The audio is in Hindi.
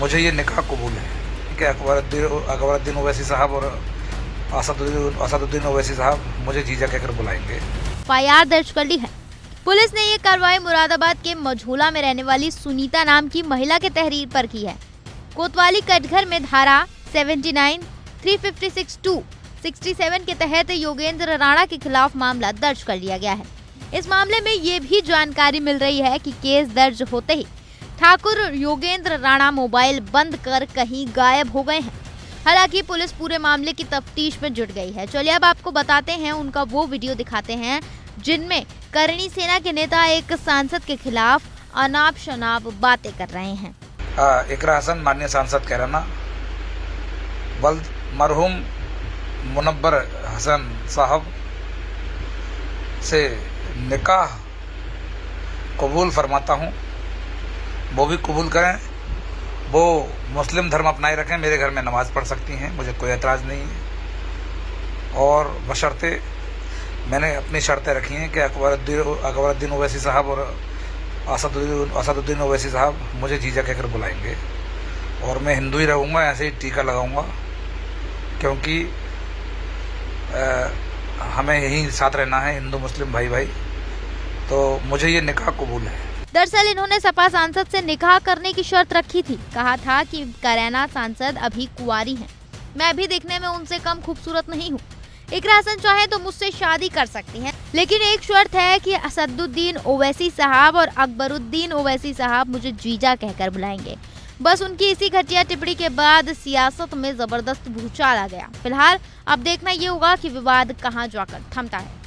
मुझे ये निकाह कबूल है कि अकबरुद्दीन ओवैसी साहब और असदुद्दीन ओवैसी साहब मुझे जीजा कहकर बुलाएंगे। एफआईआर दर्ज कर ली है। पुलिस ने ये कार्रवाई मुरादाबाद के मझोला में रहने वाली सुनीता नाम की महिला के तहरीर पर की है। कोतवाली कटघर में धारा 79, 356(2), 67 के तहत योगेंद्र राणा के खिलाफ मामला दर्ज कर लिया गया है। इस मामले में ये भी जानकारी मिल रही है कि केस दर्ज होते ही ठाकुर योगेंद्र राणा मोबाइल बंद कर कहीं गायब हो गए हैं। हालांकि पुलिस पूरे मामले की तफ्तीश में जुट गई है। चलिए अब आपको बताते हैं, उनका वो वीडियो दिखाते हैं जिनमें करणी सेना के नेता एक सांसद के खिलाफ अनाप शनाप बातें कर रहे हैं। इकरा हसन माननीय सांसद कहराना वल्द मरहूम मुनव्वर हसन साहब से निकाह कबूल फरमाता हूँ। वो भी कबूल करें, वो मुस्लिम धर्म अपनाए रखें, मेरे घर में नमाज पढ़ सकती हैं, मुझे कोई एतराज़ नहीं है। और बशर्ते मैंने अपनी शर्तें रखी हैं कि अकबरुद्दीन ओवैसी साहब और असदुद्दीन ओवैसी साहब मुझे जीजा कहकर बुलाएंगे और मैं हिंदू ही रहूँगा, ऐसे ही टीका लगाऊंगा, क्योंकि हमें यही साथ रहना है, हिंदू मुस्लिम भाई भाई। तो मुझे ये निकाह कबूल है। दरअसल इन्होंने सपा सांसद से निकाह करने की शर्त रखी थी। कहा था कि करैना सांसद अभी कुंवारी हैं, मैं भी देखने में उनसे कम खूबसूरत नहीं हूँ। इकरा हसन चाहे तो मुझसे शादी कर सकती हैं, लेकिन एक शर्त है कि असदुद्दीन ओवैसी साहब और अकबरुद्दीन ओवैसी साहब मुझे जीजा कहकर बुलाएंगे। बस उनकी इसी घटिया टिप्पणी के बाद सियासत में जबरदस्त भूचाल आ गया। फिलहाल अब देखना ये होगा कि विवाद कहां जाकर थमता है।